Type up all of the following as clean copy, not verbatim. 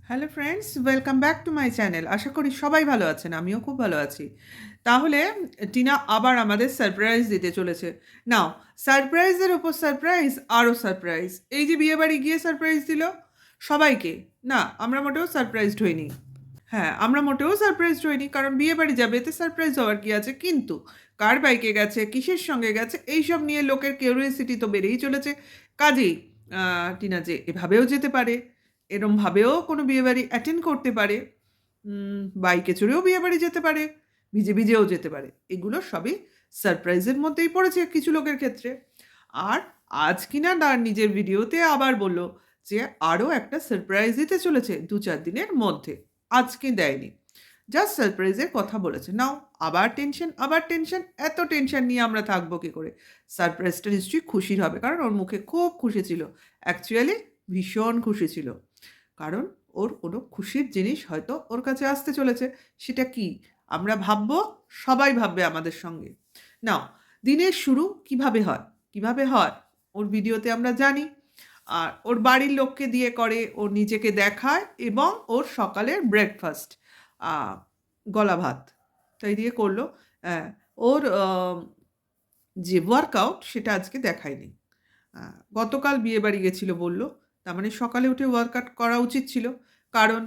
Hello friends, welcome back to my channel. আশা করি সবাই ভালো আছেন, আমিও খুব ভালো আছি। তাহলে টিনা আবার আমাদের সারপ্রাইজ দিতে চলেছে। নাও, সারপ্রাইজের ওপর সারপ্রাইজ, আরও সারপ্রাইজ। এই যে বিয়েবাড়ি গিয়ে সারপ্রাইজ দিল সবাইকে, না আমরা মোটেও সারপ্রাইজড হইনি। হ্যাঁ, আমরা মোটেও সারপ্রাইজড হইনি, কারণ বিয়েবাড়ি যাবে এতে সারপ্রাইজ হওয়ার কি আছে। কিন্তু কার বাইকে গেছে, কিসের সঙ্গে গেছে, এইসব নিয়ে লোকের কিউরিওসিটি তো বেড়েই চলেছে। কাজেই টিনা যে এভাবেও যেতে পারে, এরমভাবেও কোনো বিয়েবাড়ি অ্যাটেন্ড করতে পারে, বাইকে চড়েও বিয়েবাড়ি যেতে পারে, ভিজে ভিজেও যেতে পারে, এগুলো সবই সারপ্রাইজের মধ্যেই পড়েছে কিছু লোকের ক্ষেত্রে। আর আজ কিনা তার নিজের ভিডিওতে আবার বলল যে আরও একটা সারপ্রাইজ দিতে চলেছে 2-4 দিনের মধ্যে। আজকে দেয়নি, জাস্ট সারপ্রাইজের কথা বলেছে। নাও, আবার টেনশন, আবার টেনশন। এত টেনশন নিয়ে আমরা থাকবো কী করে? সারপ্রাইজটা নিশ্চয়ই খুশির হবে, কারণ ওর মুখে খুব খুশি ছিল। অ্যাকচুয়ালি ভীষণ খুশি ছিল, কারণ ওর কোনো খুশির জিনিস হয়তো ওর কাছে আসতে চলেছে। সেটা কি আমরা ভাববো, সবাই ভাববে আমাদের সঙ্গে। নাও, দিনের শুরু কিভাবে হয়, কিভাবে হয় ওর ভিডিওতে আমরা জানি। আর ওর বাড়ির লোককে দিয়ে করে, ওর নিজেকে দেখায়, এবং ওর সকালের ব্রেকফাস্ট গলা ভাত তাই দিয়ে করলো। হ্যাঁ, ওর যে ওয়ার্কআউট সেটা আজকে দেখায়নি। গতকাল বিয়েবাড়ি গেছিলো বলল, তার মানে সকালে উঠে ওয়ার্কআউট করা উচিত ছিল, কারণ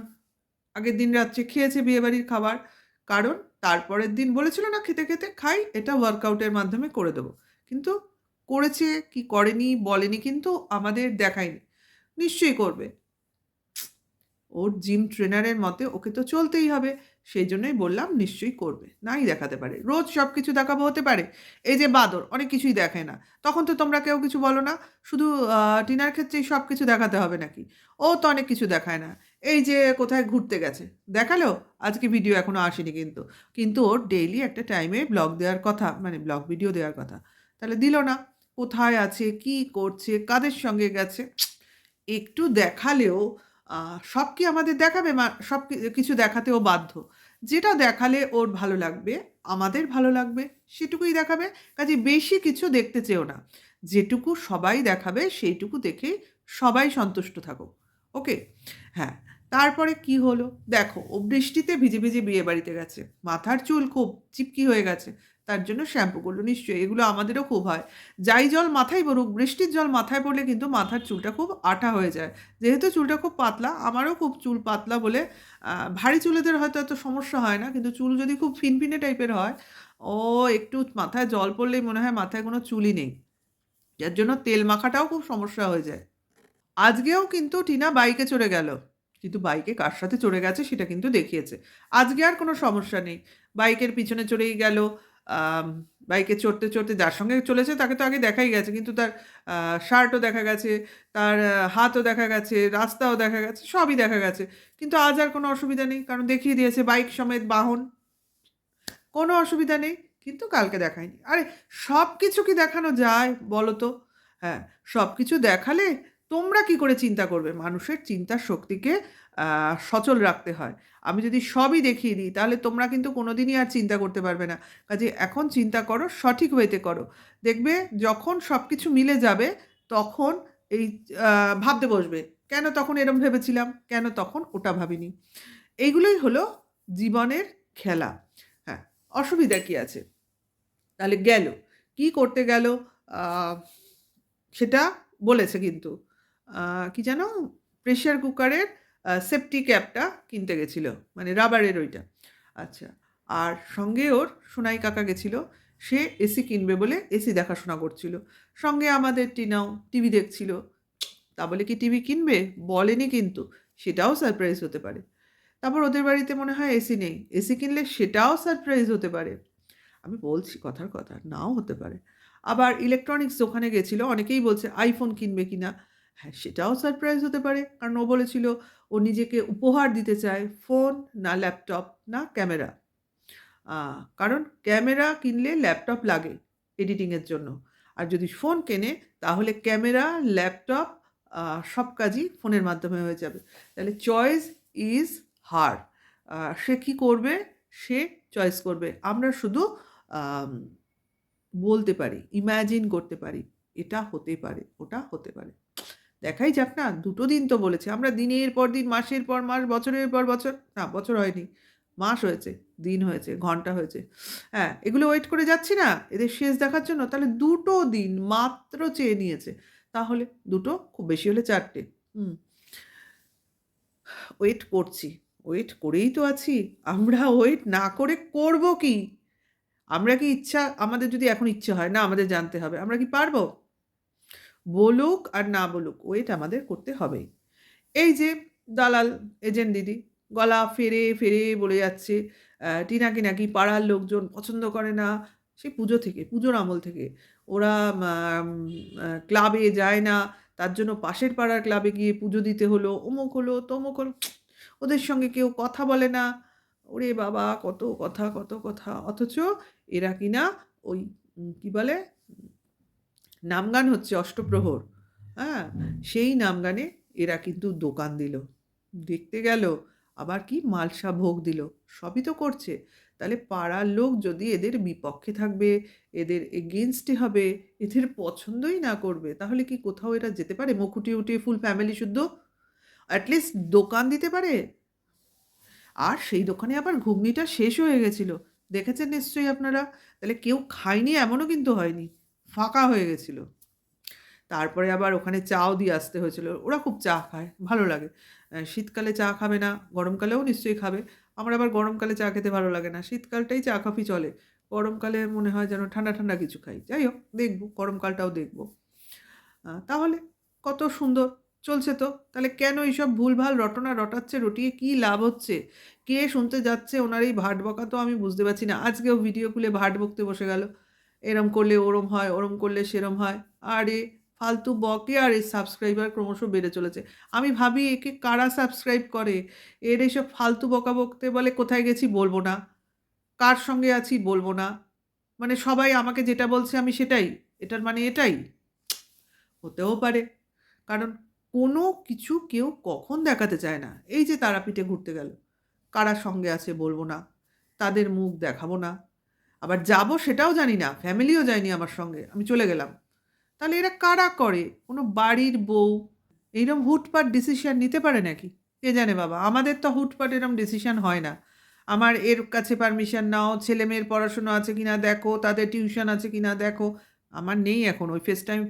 আগের দিন রাত্রে খেয়েছে বিয়েবাড়ির খাবার। কারণ তারপরের দিন বলেছিল না, খেতে খেতে খাই, এটা ওয়ার্কআউটের মাধ্যমে করে দেবো। কিন্তু করেছে কি করেনি বলেনি, কিন্তু আমাদের দেখায়নি। নিশ্চয়ই করবে, ওর জিম ট্রেনারের মতে ওকে তো চলতেই হবে। সেই জন্যই বললাম নিশ্চয়ই করবে, নাই দেখাতে পারে। রোজ সব কিছু দেখাবো হতে পারে? এই যে বাদর অনেক কিছুই দেখে না, তখন তো তোমরা কেউ কিছু বলো না। শুধু টিনার ক্ষেত্রেই সব কিছু দেখাতে হবে নাকি? ও তো অনেক কিছু দেখায় না। এই যে কোথায় ঘুরতে গেছে দেখালো, আজকে ভিডিও এখনও আসেনি, কিন্তু কিন্তু ওর ডেইলি একটা টাইমে ব্লগ দেওয়ার কথা, মানে ব্লগ ভিডিও দেওয়ার কথা, তাহলে দিল না। কোথায় আছে, কি করছে, কাদের সঙ্গে গেছে, একটু দেখালেও সব কি আমাদের দেখাবে? সব কিছু দেখাতেও বাধ্য। যেটা দেখালে ওর ভালো লাগবে, আমাদের ভালো লাগবে, সেটুকুই দেখাবে। কাজে বেশি কিছু দেখতে চেও না, যেটুকু সবাই দেখাবে সেইটুকু দেখে সবাই সন্তুষ্ট থাকো। ওকে? হ্যাঁ, তারপরে কি হলো দেখো, ও বৃষ্টিতে ভিজে ভিজে বিয়ে বাড়িতে গেছে, মাথার চুল খুব চিপকি হয়ে গেছে, তার জন্য শ্যাম্পু করলো। নিশ্চয়ই এগুলো আমাদেরও খুব হয়। যাই জল মাথায় পড়ুক, বৃষ্টির জল মাথায় পড়লে কিন্তু মাথার চুলটা খুব আঠা হয়ে যায়। যেহেতু চুলটা খুব পাতলা, আমারও খুব চুল পাতলা বলে ভারী চুলেদের হয়তো এত সমস্যা হয় না, কিন্তু চুল যদি খুব ফিনফিনে টাইপের হয়, ও একটু মাথায় জল পড়লেই মনে হয় মাথায় কোনো চুলই নেই। যার জন্য তেল মাখাটাও খুব সমস্যা হয়ে যায়। আজকেও কিন্তু টিনা বাইকে চড়ে গেল, কিন্তু বাইকে কার সাথে চড়ে গেছে সেটা কিন্তু দেখিয়েছে। আজকে আর কোনো সমস্যা নেই, বাইকের পিছনে চড়েই গেল। আম, বাইকে চড়তে চড়তে যার সঙ্গে চলেছে তাকে তো আগে দেখাই গেছে, কিন্তু তার শার্টও দেখা গেছে, তার হাতও দেখা গেছে, রাস্তাও দেখা গেছে, সবই দেখা গেছে। কিন্তু আজ আর কোনো অসুবিধা নেই, কারণ দেখিয়ে দিয়েছে বাইক সমেত বাহন, কোনো অসুবিধা নেই। কিন্তু কালকে দেখায়নি। আরে, সব কিছু কি দেখানো যায় বলো তো? হ্যাঁ, সব কিছু দেখালে তোমরা কি করে চিন্তা করবে? মানুষের চিন্তার শক্তিকে সচল রাখতে হয়। আমি যদি সবই দেখিয়ে দিই, তাহলে তোমরা কিন্তু কোনোদিনই আর চিন্তা করতে পারবে না। কাজেই এখন চিন্তা করো, সঠিক ওয়েতে করো। দেখবে যখন সব কিছু মিলে যাবে, তখন এই ভাবতে বসবে, কেন তখন এরম ভেবেছিলাম, কেন তখন ওটা ভাবিনি। এইগুলোই হলো জীবনের খেলা। হ্যাঁ, অসুবিধা কি আছে? তাহলে গেল, কি করতে গেল? আহ, সেটা বলেছে কিন্তু, কি যেন, প্রেশার কুকারের সেফটি ক্যাপটা কিনতে গেছিল, মানে রাবারের ওইটা। আচ্ছা, আর সঙ্গে ওর সোনাই কাকা গেছিল, সে এসি কিনবে বলে এসি দেখাশোনা করছিল। সঙ্গে আমাদের টিনাও টিভি দেখছিল। তা বলে কি টিভি কিনবে? বলেনি কিন্তু, সেটাও সারপ্রাইজ হতে পারে। তারপর ওদের বাড়িতে মনে হয় এসি নেই, এসি কিনলে সেটাও সারপ্রাইজ হতে পারে। আমি বলছি কথার কথা, নাও হতে পারে। আবার ইলেকট্রনিক্স দোকানে গেছিলো, অনেকেই বলছে আইফোন কিনবে কিনা। হ্যাঁ, সেটাও সারপ্রাইজ হতে পারে, কারণ ও বলেছিল ও নিজেকে উপহার দিতে চায় ফোন, না ল্যাপটপ, না ক্যামেরা। কারণ ক্যামেরা কিনলে ল্যাপটপ লাগে এডিটিংয়ের জন্য, আর যদি ফোন কেনে তাহলে ক্যামেরা, ল্যাপটপ, সব কাজই ফোনের মাধ্যমে হয়ে যাবে। তাহলে চয়েস ইজ হার। সে কী করবে, সে চয়েস করবে। আমরা শুধু আম, বলতে পারি, ইম্যাজিন করতে পারি, এটা হতে পারে, ওটা হতে পারে। দেখাই যাক না, 2 দিন তো বলেছে। আমরা দিনের পর দিন, মাসের পর মাস, বছরের পর বছর, না বছর হয়নি, মাস হয়েছে, দিন হয়েছে, ঘন্টা হয়েছে। হ্যাঁ, এগুলো ওয়েট করে যাচ্ছি না এদের শেষ দেখার জন্য? তাহলে 2 দিন মাত্র চেয়ে নিয়েছে। তাহলে 2, খুব বেশি হলে 4টে। হুম, ওয়েট করছি। ওয়েট করেই তো আছি। আমরা ওয়েট না করে করব কি? আমরা কি আমাদের যদি এখন ইচ্ছে হয়, না আমাদের জানতে হবে, আমরা কি পারব? বলুক আর না বলুক, ওয়েট আমাদের করতে হবেই। এই যে দালাল এজেন্ট দিদি গলা ফেরে ফেরে বলে যাচ্ছে টিনাকে নাকি পাড়ার লোকজন পছন্দ করে না। সেই পুজো থেকে, পুজোর আমল থেকে ওরা ক্লাবে যায় না, তার জন্য পাশের পাড়ার ক্লাবে গিয়ে পুজো দিতে হলো, অমুক হলো তমুক হলো, ওদের সঙ্গে কেউ কথা বলে না। ওরে বাবা, কত কথা কত কথা, অথচ এরা কিনা ওই কি বলে, নামগান হচ্ছে অষ্টপ্রহর, হ্যাঁ? সেই নামগানে এরা কিন্তু দোকান দিল। দেখতে গেল, আবার কি মালসা ভোগ দিল। সবই তো করছে। তাহলে পাড়ার লোক যদি এদের বিপক্ষে থাকবে, এদের এগেইনস্টে হবে, এদের পছন্দই না করবে, তাহলে কি কোথাও এরা যেতে পারে? মুখ উঠিয়ে উঠিয়ে ফুল ফ্যামিলি শুদ্ধ? এট লিস্ট দোকান দিতে পারে। আর সেই দোকানে আবার ঘুগনিটা শেষ হয়ে গেছিল। দেখেছেন নিশ্চয়ই আপনারা? তাহলে কেউ খায়নি এমনও কিন্তু হয়নি। ফাঁকা হয়ে গেছিল। তারপরে আবার ওখানে চাও দিয়ে আসতে হয়েছিল। ওরা খুব চা খায়, ভালো লাগে। শীতকালে চা খাবে না, গরমকালেও নিশ্চয়ই খাবে। আমার আবার গরমকালে চা খেতে ভালো লাগে না। শীতকালটাই চা কফি চলে। গরমকালে মনে হয় যেন ঠান্ডা, ঠান্ডা কিছু খাই। যাই হোক, দেখব, গরমকালটাও দেখব। তাহলে কত সুন্দর চলছে তো। তাহলে কেন এইসব ভুলভাল রটনা রটাচ্ছে? রটিয়ে কী লাভ হচ্ছে? কে শুনতে যাচ্ছে ওনার এই ভাট বকা? তো আমি বুঝতে পারছি না। আজকেও ভিডিও খুলে ভাট বকতে বসে গেল। এরম করলে ওরম হয়, ওরম করলে সেরম হয়। আরে ফালতু বকে আর এর সাবস্ক্রাইবার ক্রমশ বেড়ে চলেছে। আমি ভাবি একে কারা সাবস্ক্রাইব করে? এর এইসব ফালতু বকা বকতে বলে কোথায় গেছি বলব না, কার সঙ্গে আছি বলব না। মানে সবাই আমাকে যেটা বলছে আমি সেটাই। এটার মানে এটাই? হতেও পারে। কারণ কোনো কিছু কেউ কখন দেখাতে চায় না। এই যে তারাপীঠে ঘুরতে গেল, কারা সঙ্গে আছে বলব না, তাদের মুখ দেখাবো না। আবার যাবো সেটাও জানি না, ফ্যামিলিও যায়নি আমার সঙ্গে, আমি চলে গেলাম। তাহলে এরা কারা করে? কোনো বাড়ির বউ এইরকম হুটপাট ডিসিশন নিতে পারে নাকি? কে জানে বাবা। আমাদের তো হুটপাট এরকম ডিসিশন হয় না। আমার এর কাছে পারমিশন নাও, ছেলেমেয়ের পড়াশোনা আছে কিনা দেখো, তাদের টিউশন আছে কিনা দেখো। আমার নেই এখন, ওই FaceTime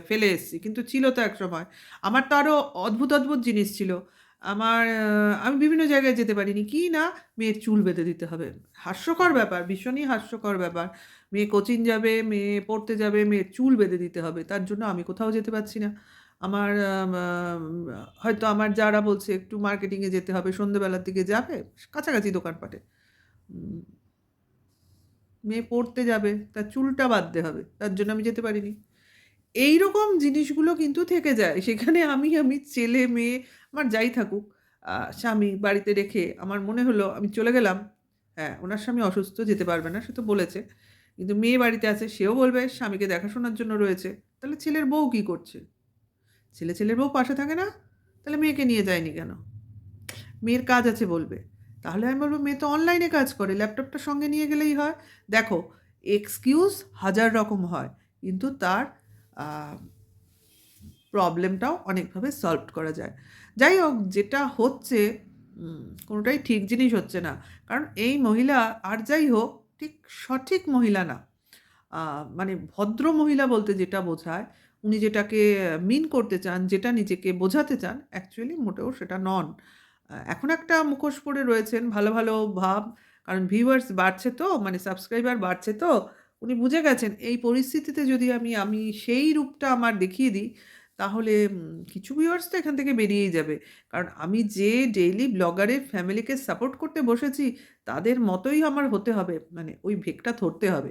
ফেলে এসেছি। কিন্তু ছিল তো একসময়। আমার তো আরও অদ্ভুত, অদ্ভুত জিনিস ছিল। আমার আমি বিভিন্ন জায়গায় যেতে পারিনি। কি না, মেয়ের চুল বেঁধে দিতে হবে। হাস্যকর ব্যাপার, ভীষণই হাস্যকর ব্যাপার। মেয়ে কোচিং যাবে, মেয়ে পড়তে যাবে, মেয়ের চুল বেঁধে দিতে হবে। তার জন্য আমি কোথাও যেতে পারছি না। আমার হয়তো আমার যারা বলছে একটু মার্কেটিংয়ে যেতে হবে, সন্ধ্যেবেলার দিকে যাবে, কাছাকাছি দোকানপাটে। উম মেয়ে পড়তে যাবে, তার চুলটা বাঁধতে হবে। তার জন্য আমি যেতে পারিনি। এইরকম জিনিসগুলো কিন্তু থেকে যায়। সেখানে আমি ছেলে-মেয়ে আমার যাই থাকুক, স্বামী বাড়িতে রেখে আমার মনে হলো আমি চলে গেলাম। হ্যাঁ, উনার স্বামী অসুস্থ, যেতে পারবে না, সে তো বলেছে। কিন্তু মেয়ে বাড়িতে আছে, সেও বলবে স্বামীকে দেখাশোনার জন্য রয়েছে। তাহলে ছেলের বউ কী করছে? ছেলের বউ পাশে থাকে না? তাহলে মেয়েকে নিয়ে যায়নি কেন? মেয়ের কাজ আছে বলবে। তাহলে আমি বলব মেয়ে তো অনলাইনে কাজ করে, ল্যাপটপটা সঙ্গে নিয়ে গেলেই হয়। দেখো, এক্সকিউজ হাজার রকম হয়। কিন্তু তার আ প্রবলেমটাও অনেকভাবে সলভড করা যায়। যাই হোক, যেটা হচ্ছে কোনোটাই ঠিক জিনিস হচ্ছে না। কারণ এই মহিলা, আর যাই হোক, ঠিক সঠিক মহিলা না। মানে ভদ্র মহিলা বলতে যেটা বোঝায়, উনি যেটাকে মিন করতে চান, যেটা নিজেকে বোঝাতে চান, অ্যাকচুয়ালি মোটেও সেটা নন। এখন একটা মুখোশ পরে রয়েছেন, ভালো, ভালো ভাব, কারণ ভিউয়ার্স বাড়ছে তো, মানে সাবস্ক্রাইবার বাড়ছে তো, উনি বুঝে গেছেন এই পরিস্থিতিতে যদি আমি সেই রূপটা আমার দেখিয়ে দিই, তাহলে কিছু ভিউয়ার্স তো এখান থেকে বেরিয়েই যাবে। কারণ আমি যে ডেইলি ব্লগারের ফ্যামিলিকে সাপোর্ট করতে বসেছি, তাদের মতোই আমার হতে হবে। মানে ওই ভেকটা ধরতে হবে।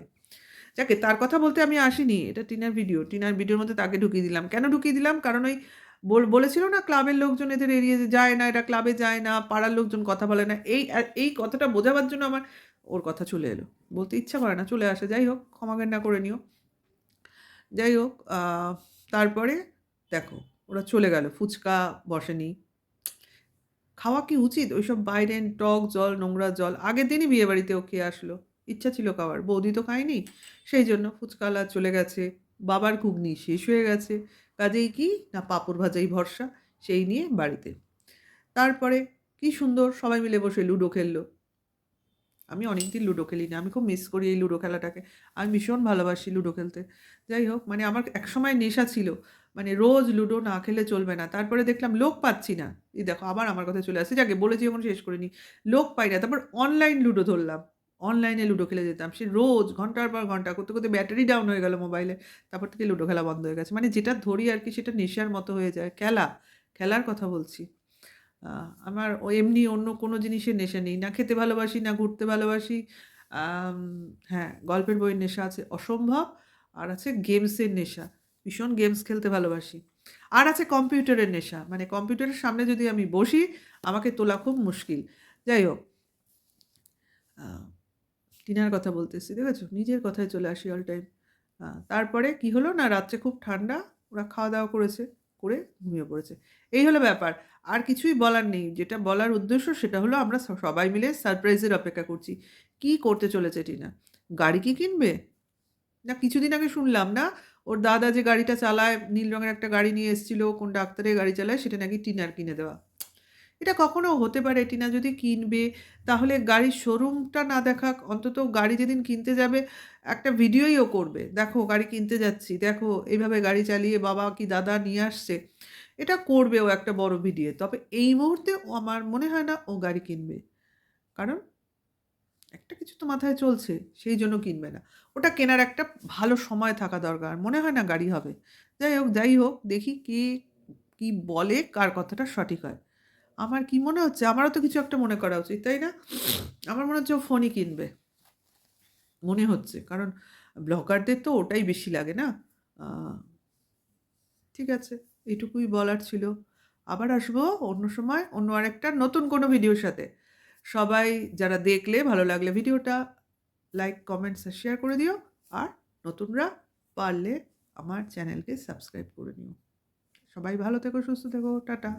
যাকে তার কথা বলতে আমি আসিনি। এটা টিনার ভিডিও। টিনার ভিডিওর মধ্যে তাকে ঢুকিয়ে দিলাম। কেন ঢুকিয়ে দিলাম? কারণ ওই বলেছিল না ক্লাবের লোকজন এদের এড়িয়ে যায় না, এরা ক্লাবে যায় না, পাড়ার লোকজন কথা বলে না। এই কথাটা বোঝাবার জন্য আমার ওর কথা চলে এলো। বলতে ইচ্ছা করে না, চলে আসে। যাই হোক, ক্ষমা ঘেন্না করে নিও। যাই হোক, তারপরে দেখো ওরা চলে গেল। ফুচকা বসেনি। খাওয়া কি উচিত? ওইসব বাইরের টক জল, নোংরা জল। আগের দিনই বিয়েবাড়িতে ও খেয়ে আসলো। ইচ্ছা ছিল খাওয়ার। বৌদি তো খায়নি। সেই জন্য ফুচকাওয়ালা চলে গেছে। বাবার ঘুগনি শেষ হয়ে গেছে। কাজেই কি না পাঁপড় ভাজাই ভরসা, সেই নিয়ে বাড়িতে। তারপরে কি সুন্দর সবাই মিলে বসে লুডো খেললো। আমি অনেকদিন লুডো খেলি না। আমি খুব মিস করি এই লুডো খেলাটাকে। আমি ভীষণ ভালোবাসি লুডো খেলতে। যাই হোক মানে আমার একসময় নেশা ছিল। মানে রোজ লুডো না খেলে চলবে না। তারপরে দেখলাম লোক পাচ্ছি না। এই দেখো আবার আমার কথায় চলে আসছে। যাকে বলেছি যখন শেষ করিনি। লোক পাই না। তারপর অনলাইন লুডো ধরলাম। অনলাইনে লুডো খেলে যেতাম। সে রোজ ঘন্টার পর ঘন্টা করতে, করতে ব্যাটারি ডাউন হয়ে গেল মোবাইলে। তারপর থেকে লুডো খেলা বন্ধ হয়ে গেছে। মানে যেটা ধরি আরকি সেটা নেশার মতো হয়ে যায়। খেলা, খেলার কথা বলছি। আমার এমনি অন্য কোনো জিনিসের নেশা নেই। না খেতে ভালোবাসি, না ঘুরতে ভালোবাসি। আম হ্যাঁ, গল্পের বইয়ের নেশা আছে অসম্ভব। আর আছে গেমসের নেশা। ভীষণ গেমস খেলতে ভালোবাসি। আর আছে কম্পিউটারের নেশা। মানে কম্পিউটারের সামনে যদি আমি বসি, আমাকে তোলা খুব মুশকিল। যাই হোক, আ টিনার কথা বলতেছি, দেখেছো? নিজের কথায় চলে আসি অল টাইম। তারপরে কি হলো না রাত্রে খুব ঠান্ডা, ওরা খাওয়া-দাওয়া করেছে, করে ঘুমিয়ে পড়েছে। এই হলো ব্যাপার। আর কিছুই বলার নেই। যেটা বলার উদ্দেশ্য সেটা হলো আমরা সবাই মিলে সারপ্রাইজের অপেক্ষা করছি। কি করতে চলেছে টিনা? গাড়ি কি কিনবে? না কিছুদিন আগে শুনলাম না, ওর দাদা যে গাড়িটা চালায়, নীল রঙের একটা গাড়ি নিয়ে এসেছিল, কোন ডাক্তারের গাড়ি চালায়, সেটা নাকি টিনার কিনে দেওয়া। এটা কখনো হতে পারে? টিনা যদি কিনবে, তাহলে গাড়ির শোরুমটা না দেখাক, অন্তত গাড়ি যেদিন কিনতে যাবে, একটা ভিডিওই ও করবে। দেখো গাড়ি কিনতে যাচ্ছি, দেখো এইভাবে গাড়ি চালিয়ে বাবা কি দাদা নিয়ে আসছে। এটা করবে ও একটা বড় ভিডিও। তবে এই মুহূর্তে ও আমার মনে হয় না ও গাড়ি কিনবে। কারণ একটা কিছু তো মাথায় চলছে, সেই জন্য কিনবে না। ওটা কেনার একটা ভালো সময় থাকা দরকার। মনে হয় না গাড়ি হবে। যাই হোক দেখি কে কি বলে, কার কথাটা সঠিক হয়। আমার কি মনে হচ্ছে, আমারও তো কিছু একটা মনে করা উচিত, তাই না? আমার মনে হচ্ছে ও ফোনই কিনবে। মনে হচ্ছে। কারণ ব্লগারদের তো ওটাই বেশি লাগে না? আ ঠিক আছে, এইটুকুই বলার ছিল। আবার আসবো অন্য সময়, অন্য আরেকটা নতুন কোনো ভিডিওর সাথে। সবাই যারা দেখলে, ভালো লাগলে ভিডিওটা লাইক, কমেন্টস আর শেয়ার করে দিও। আর নতুনরা পারলে আমার চ্যানেলকে সাবস্ক্রাইব করে নিও। সবাই ভালো থেকো, সুস্থ থেকো। টাটা।